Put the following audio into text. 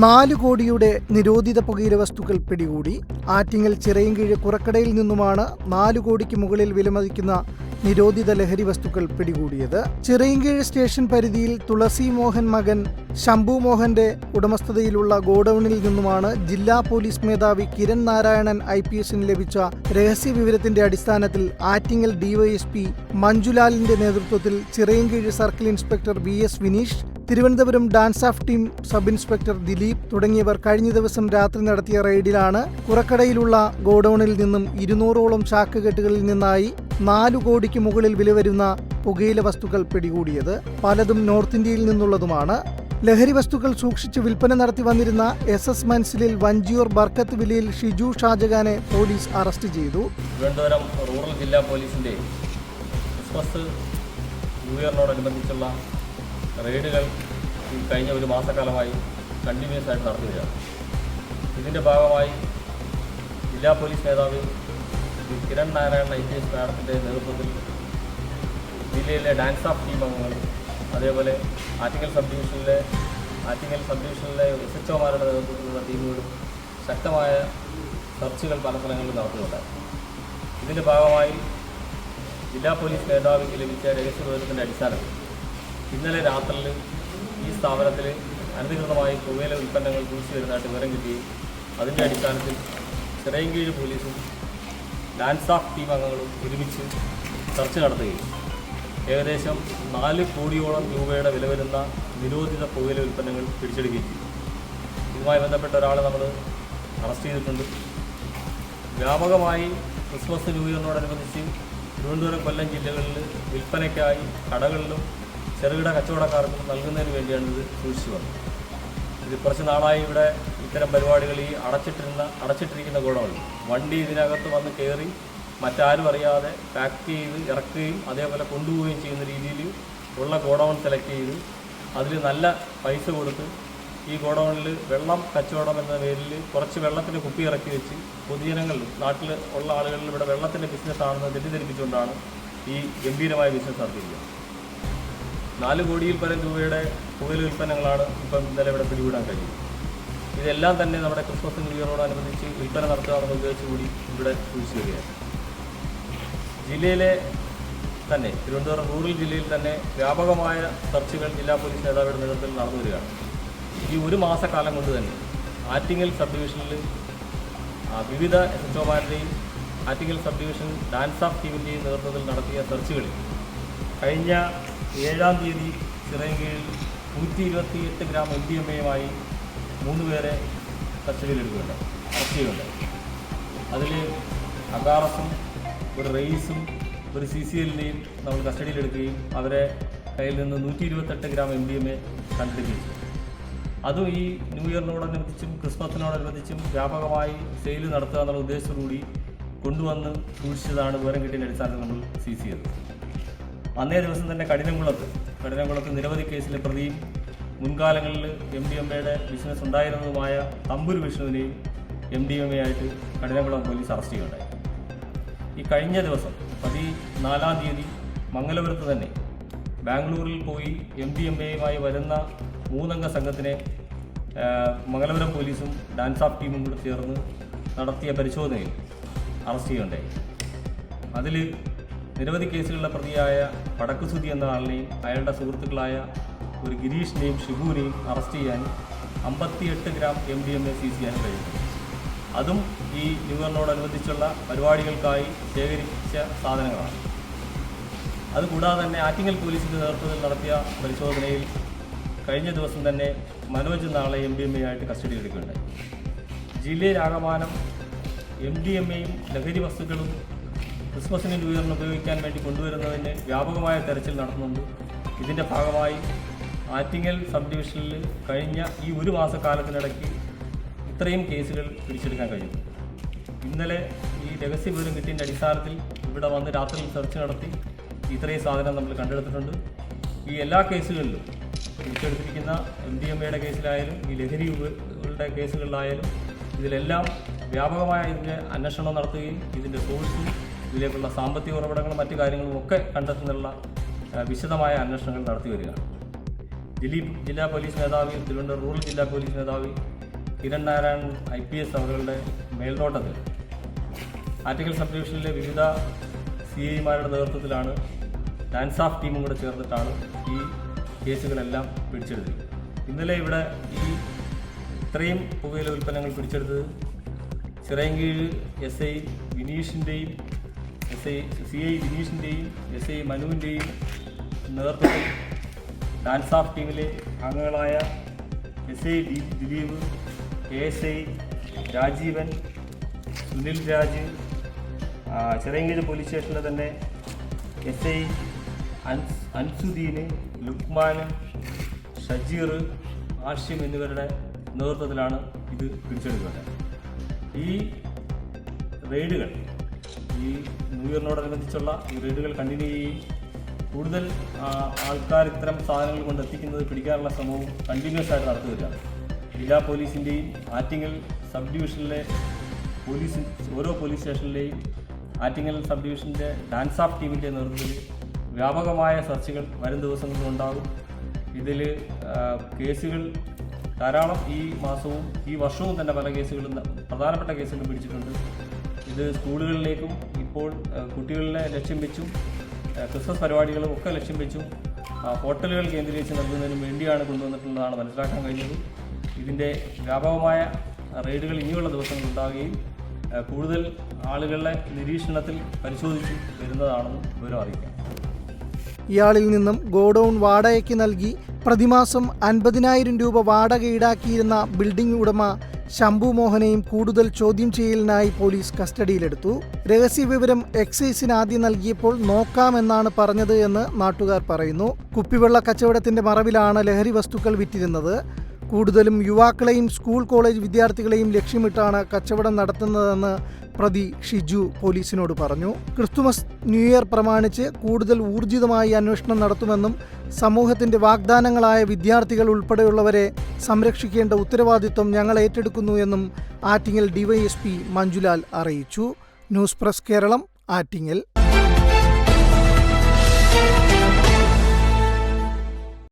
4 കോടിയുടെ നിരോധിത പുകയില വസ്തുക്കൾ പിടികൂടി. ആറ്റിങ്ങൽ ചിറയൻകീഴ് കുറക്കടയിൽ നിന്നുമാണ് 4 കോടിക്ക് മുകളിൽ വിലമതിക്കുന്ന നിരോധിത ലഹരി വസ്തുക്കൾ പിടികൂടിയത്. ചിറയൻകീഴ് സ്റ്റേഷൻ പരിധിയിൽ തുളസി മോഹൻ മകൻ ശംഭു മോഹന്റെ ഉടമസ്ഥതയിലുള്ള ഗോഡൌണിൽ നിന്നുമാണ് ജില്ലാ പോലീസ് മേധാവി കിരൺ നാരായണൻ IPSന് ലഭിച്ച രഹസ്യ വിവരത്തിന്റെ അടിസ്ഥാനത്തിൽ ആറ്റിങ്ങൽ DYSP മഞ്ജുലാലിന്റെ നേതൃത്വത്തിൽ Chirayinkeezhu circle inspector VS Vineesh, Thiruvananthapuram DANSAF team sub inspector Dileep തുടങ്ങിയവർ കഴിഞ്ഞ ദിവസം രാത്രി നടത്തിയ റെയ്ഡിലാണ് കുറക്കടയിലുള്ള ഗോഡൌണിൽ നിന്നും 200ഓളം ചാക്കുകെട്ടുകളിൽ നിന്നായി 4 കോടിക്ക് മുകളിൽ വില വരുന്ന പുകയില വസ്തുക്കൾ പിടികൂടിയത്. പലതും നോർത്ത് ഇന്ത്യയിൽ നിന്നുള്ളതുമാണ്. ലഹരി വസ്തുക്കൾ സൂക്ഷിച്ച് വിൽപ്പന നടത്തി വന്നിരുന്ന SS മൻസിലിൽ വഞ്ചിയൂർ ബർക്കത്ത് വിലയിൽ ഷിജു ഷാജഹാനെ പോലീസ് അറസ്റ്റ് ചെയ്തു. തിരുവനന്തപുരം റൂറൽ ജില്ലാ പോലീസിന്റെ ക്രിസ്മസ് ന്യൂ ഇയറിനോടനുബന്ധിച്ചുള്ള റെയ്ഡുകൾ കഴിഞ്ഞ ഒരു മാസക്കാലമായി കണ്ടിന്യൂസ് ആയിട്ട് നടത്തി വരികയാണ്. ഇതിൻ്റെ ഭാഗമായി ജില്ലാ പോലീസ് മേധാവി കിരൺ നാരായണൻ IPS മാഡത്തിൻ്റെ നേതൃത്വത്തിൽ ജില്ലയിലെ ഡാൻസ് ഓഫ് ടീം അംഗങ്ങളും അതേപോലെ ആറ്റിങ്ങൽ സബ് ഡിവിഷനിലെ SHOമാരുടെ നേതൃത്വത്തിലുള്ള ടീമുകളും ശക്തമായ സെർച്ചുകൾ പല സ്ഥലങ്ങളിലും നടത്തുന്നുണ്ടായി. ഇതിൻ്റെ ഭാഗമായി ജില്ലാ പോലീസ് മേധാവിക്ക് ലഭിച്ച രഹസ്യവിവരത്തിൻ്റെ അടിസ്ഥാനത്തിൽ ഇന്നലെ രാത്രിയിൽ ഈ സ്ഥാപനത്തിൽ അനധികൃതമായി പുകയില ഉൽപ്പന്നങ്ങൾ കുറിച്ച് വരുന്നതായിട്ട് വിവരം കിട്ടുകയും അതിൻ്റെ അടിസ്ഥാനത്തിൽ ചിറയൻകീഴ് പോലീസും ഡാൻസ് ഓഫ് ടീം അംഗങ്ങളും ഒരുമിച്ച് സെർച്ച് നടത്തുകയും ഏകദേശം 4 കോടിയോളം രൂപയുടെ വില വരുന്ന നിരോധിത പുകയില ഉൽപ്പന്നങ്ങൾ പിടിച്ചെടുക്കുകയും ചെയ്തു. ഇതുമായി ബന്ധപ്പെട്ട ഒരാളെ നമ്മൾ അറസ്റ്റ് ചെയ്തിട്ടുണ്ട്. വ്യാപകമായി ക്രിസ്മസ് ന്യൂ ഇയറിനോടനുബന്ധിച്ച് തിരുവനന്തപുരം, കൊല്ലം ജില്ലകളിൽ വിൽപ്പനയ്ക്കായി കടകളിലും ചെറുകിട കച്ചവടക്കാർക്കും നൽകുന്നതിന് വേണ്ടിയാണ് ഇത് സൂക്ഷിച്ചു വന്നത്. ഇത് കുറച്ച് നാളായി ഇവിടെ ഇത്തരം പരിപാടികൾ ഈ അടച്ചിട്ടിരിക്കുന്ന ഗോഡൗണിൽ വണ്ടി ഇതിനകത്ത് വന്ന് കയറി മറ്റാരും അറിയാതെ പാക്ക് ചെയ്ത് ഇറക്കുകയും അതേപോലെ കൊണ്ടുപോവുകയും ചെയ്യുന്ന രീതിയിൽ ഉള്ള ഗോഡൗൺ സെലക്ട് ചെയ്ത് അതിൽ നല്ല പൈസ കൊടുത്ത് ഈ ഗോഡൗണിൽ വെള്ളം കച്ചവടം എന്ന പേരിൽ കുറച്ച് വെള്ളത്തിൻ്റെ കുപ്പി ഇറക്കി വെച്ച് പൊതുജനങ്ങളിൽ നാട്ടിൽ ഉള്ള ആളുകളിൽ ഇവിടെ വെള്ളത്തിൻ്റെ ബിസിനസ് ആണെന്ന് തെറ്റിദ്ധരിപ്പിച്ചുകൊണ്ടാണ് ഈ ഗംഭീരമായ ബിസിനസ് നടത്തിയിരിക്കുന്നത്. 4 കോടിയിൽ പരം രൂപയുടെ പുകയില ഉൽപ്പന്നങ്ങളാണ് ഇപ്പം ഇന്നലെ ഇവിടെ പിടികൂടാൻ കഴിയും. ഇതെല്ലാം തന്നെ നമ്മുടെ ക്രിസ്മസ് ന്യൂ ഇയറിനോടനുബന്ധിച്ച് വിൽപ്പന നടത്തുക എന്നുള്ള ഉദ്ദേശിച്ചുകൂടി ഇവിടെ സൂക്ഷിച്ചു വരികയാണ്. ജില്ലയിലെ തന്നെ തിരുവനന്തപുരം റൂറൽ ജില്ലയിൽ തന്നെ വ്യാപകമായ സെർച്ചുകൾ ജില്ലാ പോലീസ് മേധാവിയുടെ നേതൃത്വത്തിൽ നടന്നു വരികയാണ്. ഈ ഒരു മാസക്കാലം കൊണ്ട് തന്നെ ആറ്റിങ്ങൽ സബ് ഡിവിഷനിൽ വിവിധ SHOമാരുടെയും Attingal sub division DANSAF ടീമിൻ്റെയും നേതൃത്വത്തിൽ നടത്തിയ സെർച്ചുകളിൽ കഴിഞ്ഞ 7-ാം തീയതി ചിറയൻകീഴിൽ 128 ഗ്രാം MDMAയുമായി 3 പേരെ കസ്റ്റഡിയിലെടുക്കുകയുണ്ടായി, അറസ്റ്റ് ചെയ്യുകയുണ്ടായി. അതിൽ അഗാറസും ഒരു റെയ്സും ഒരു CCLനെയും നമ്മൾ കസ്റ്റഡിയിലെടുക്കുകയും അവരെ കയ്യിൽ നിന്ന് 128 ഗ്രാം MDMA കണ്ടെടുക്കുകയും ചെയ്തു. അതും ഈ ന്യൂ ഇയറിനോടനുബന്ധിച്ചും ക്രിസ്മസിനോടനുബന്ധിച്ചും വ്യാപകമായി സെയിൽ നടത്തുക എന്നുള്ള ഉദ്ദേശത്തോടുകൂടി കൊണ്ടുവന്ന് സൂക്ഷിച്ചതാണ് വിവരം കിട്ടിയതിൻ്റെ അടിസ്ഥാനത്തിൽ നമ്മൾ സീസ് ചെയ്തത്. അന്നേ ദിവസം തന്നെ കഠിനംകുളത്ത് നിരവധി കേസിലെ പ്രതിയും മുൻകാലങ്ങളിൽ MDMAയുടെ ബിസിനസ് ഉണ്ടായിരുന്നതുമായ തമ്പുരു വിഷ്ണുവിനെയും MDMA ആയിട്ട് കഠിനംകുളം പോലീസ് അറസ്റ്റ് ചെയ്യുകയുണ്ടായി. ഈ കഴിഞ്ഞ ദിവസം 14-ാം തീയതി മംഗലപുരത്ത് തന്നെ ബാംഗ്ലൂരിൽ പോയി MDMAയുമായി വരുന്ന 3 അംഗ സംഘത്തിനെ മംഗലപുരം പോലീസും ഡാൻസ് ഓഫ് ടീമും കൂടി ചേർന്ന് നടത്തിയ പരിശോധനയിൽ അറസ്റ്റ് ചെയ്യുകയുണ്ടായി. അതിൽ നിരവധി കേസുകളിലെ പ്രതിയായ വടക്കുസുതി എന്ന ആളിനെയും അയാളുടെ സുഹൃത്തുക്കളായ ഒരു ഗിരീഷിനെയും ഷിബുവിനെയും അറസ്റ്റ് ചെയ്യാനും 58 ഗ്രാം MDMA സീസ് ചെയ്യാനും കഴിഞ്ഞു. അതും ഈ ന്യൂ ഇയറിനോടനുബന്ധിച്ചുള്ള പരിപാടികൾക്കായി ശേഖരിച്ച സാധനങ്ങളാണ്. അതുകൂടാതെ തന്നെ ആറ്റിങ്ങൽ പോലീസിൻ്റെ നേതൃത്വത്തിൽ നടത്തിയ പരിശോധനയിൽ കഴിഞ്ഞ ദിവസം തന്നെ മനോജ് എന്ന ആളെ MDMA ആയിട്ട് കസ്റ്റഡിയിലെടുക്കുകയുണ്ടായി. ജില്ലയിലാകമാനം MDMAയും ലഹരി വസ്തുക്കളും ക്രിസ്മസിന് ന്യൂ ഇയറിന് ഉപയോഗിക്കാൻ വേണ്ടി കൊണ്ടുവരുന്നതിന് വ്യാപകമായ തെരച്ചിൽ നടത്തുന്നുണ്ട്. ഇതിൻ്റെ ഭാഗമായി ആറ്റിങ്ങൽ സബ് ഡിവിഷനിൽ കഴിഞ്ഞ ഈ ഒരു മാസക്കാലത്തിനിടയ്ക്ക് ഇത്രയും കേസുകൾ പിടിച്ചെടുക്കാൻ കഴിയുന്നു. ഇന്നലെ ഈ രഹസ്യ വിവരം കിട്ടിയതിൻ്റെ അടിസ്ഥാനത്തിൽ ഇവിടെ വന്ന് രാത്രിയിൽ സെർച്ച് നടത്തി ഇത്രയും സാധനം നമ്മൾ കണ്ടെടുത്തിട്ടുണ്ട്. ഈ എല്ലാ കേസുകളിലും പിടിച്ചെടുത്തിരിക്കുന്ന MDMAയുടെ കേസിലായാലും ഈ ലഹരിയുടെ കേസുകളിലായാലും ഇതിലെല്ലാം വ്യാപകമായ ഇതിൻ്റെ അന്വേഷണം നടത്തുകയും ഇതിൻ്റെ സോഴ്സും ഇതിലേക്കുള്ള സാമ്പത്തിക ഉറവിടങ്ങളും മറ്റു കാര്യങ്ങളും ഒക്കെ കണ്ടെത്തുന്നതിനുള്ള വിശദമായ അന്വേഷണങ്ങൾ നടത്തി വരികയാണ്. ദിലീപ് ജില്ലാ പോലീസ് മേധാവി, തിരുവനന്തപുരം റൂറൽ ജില്ലാ പോലീസ് മേധാവി കിരൺ നാരായണൻ IPS അവരുടെ മേൽനോട്ടത്തിൽ ആറ്റിങ്ങൽ സബ് ഡിവിഷനിലെ വിവിധ CIമാരുടെ നേതൃത്വത്തിലാണ് ഡാൻസ് ഓഫ് ടീമും കൂടെ ചേർന്നിട്ടാണ് ഈ കേസുകളെല്ലാം പിടിച്ചെടുത്തത്. ഇന്നലെ ഇവിടെ ഈ ഇത്രയും പുകയില ഉൽപ്പന്നങ്ങൾ പിടിച്ചെടുത്തത് ചിറയൻകീഴ് SI വിനീഷിൻ്റെയും CI വിനീഷിൻ്റെയും SI മനുവിൻ്റെയും നേതൃത്വത്തിൽ ഡാൻസ് ഓഫ് ടീമിലെ അംഗങ്ങളായ SI Dileep, ASI Rajeevan, Sunil Raj, Chirayinkeezhu police സ്റ്റേഷനിലെ തന്നെ SI അൻസുദ്ദീന്, ലുക്മാൻ, ഷജീർ, ആഷിം എന്നിവരുടെ നേതൃത്വത്തിലാണ് ഇത് പിടിച്ചെടുക്കുന്നത്. ഈ റെയ്ഡുകൾ ഈ ന്യൂ ഇയറിനോടനുബന്ധിച്ചുള്ള ഈ റെയ്ഡുകൾ കണ്ടിന്യൂ ചെയ്യുകയും കൂടുതൽ ആൾക്കാർ ഇത്തരം സാധനങ്ങൾ കൊണ്ട് എത്തിക്കുന്നത് പിടിക്കാനുള്ള ശ്രമവും കണ്ടിന്യൂസ് ആയിട്ട് നടത്തുകയാണ്. ജില്ലാ പോലീസിൻ്റെയും ആറ്റിങ്ങൽ സബ് ഡിവിഷനിലെ ഓരോ പോലീസ് സ്റ്റേഷനിലെയും ആറ്റിങ്ങൽ സബ് ഡിവിഷൻ്റെ ഡാൻസ് ഓഫ് ടീമിൻ്റെ നേതൃത്വത്തിൽ വ്യാപകമായ സെർച്ചുകൾ വരും ദിവസങ്ങളിലും ഉണ്ടാകും. ഇതിൽ കേസുകൾ ധാരാളം ഈ മാസവും ഈ വർഷവും തന്നെ പല കേസുകളും പ്രധാനപ്പെട്ട കേസുകളും പിടിച്ചിട്ടുണ്ട്. ഇത് സ്കൂളുകളിലേക്കും ഇപ്പോൾ കുട്ടികളെ ലക്ഷ്യം വെച്ചും ക്രിസ്മസ് പരിപാടികളും ഒക്കെ ലക്ഷ്യം വെച്ചും ഹോട്ടലുകൾ കേന്ദ്രീകരിച്ച് നൽകുന്നതിനും വേണ്ടിയാണ് കൊണ്ടുവന്നിട്ടുള്ളതാണ് മനസ്സിലാക്കാൻ കഴിഞ്ഞത്. ഇതിൻ്റെ വ്യാപകമായ റെയ്ഡുകൾ ഇനിയുള്ള ദിവസങ്ങളിൽ ഉണ്ടാവുകയും കൂടുതൽ ആളുകളെ നിരീക്ഷണത്തിൽ പരിശോധിച്ച് വരുന്നതാണെന്ന് വിവരം അറിയിക്കാം. ഇയാളിൽ നിന്നും ഗോഡൌൺ വാടകയ്ക്ക് നൽകി പ്രതിമാസം 50,000 രൂപ വാടക ഈടാക്കിയിരുന്ന ബിൽഡിംഗ് ഉടമ ശംഭു മോഹനെയും കൂടുതൽ ചോദ്യം ചെയ്യലിനായി പോലീസ് കസ്റ്റഡിയിലെടുത്തു. രഹസ്യവിവരം എക്സൈസിന് ആദ്യം നൽകിയപ്പോൾ നോക്കാമെന്നാണ് പറഞ്ഞത് എന്ന് നാട്ടുകാർ പറയുന്നു. കുപ്പിവെള്ള കച്ചവടത്തിന്റെ മറവിലാണ് ലഹരി വസ്തുക്കൾ വിറ്റിരുന്നത്. കൂടുതലും യുവാക്കളെയും സ്കൂൾ കോളേജ് വിദ്യാർത്ഥികളെയും ലക്ഷ്യമിട്ടാണ് കച്ചവടം നടത്തുന്നതെന്ന് പ്രതി ഷിജു പോലീസിനോട് പറഞ്ഞു. ക്രിസ്തുമസ് ന്യൂ ഇയർ പ്രമാണിച്ച് കൂടുതൽ ഊർജിതമായി അന്വേഷണം നടത്തുമെന്നും സമൂഹത്തിന്റെ വാഗ്ദാനങ്ങളായ വിദ്യാർത്ഥികൾ ഉൾപ്പെടെയുള്ളവരെ സംരക്ഷിക്കേണ്ട ഉത്തരവാദിത്വം ഞങ്ങൾ ഏറ്റെടുക്കുന്നു എന്നും ആറ്റിങ്ങൽ DYSP മഞ്ജുലാൽ അറിയിച്ചു. News press Keralam, Attingal.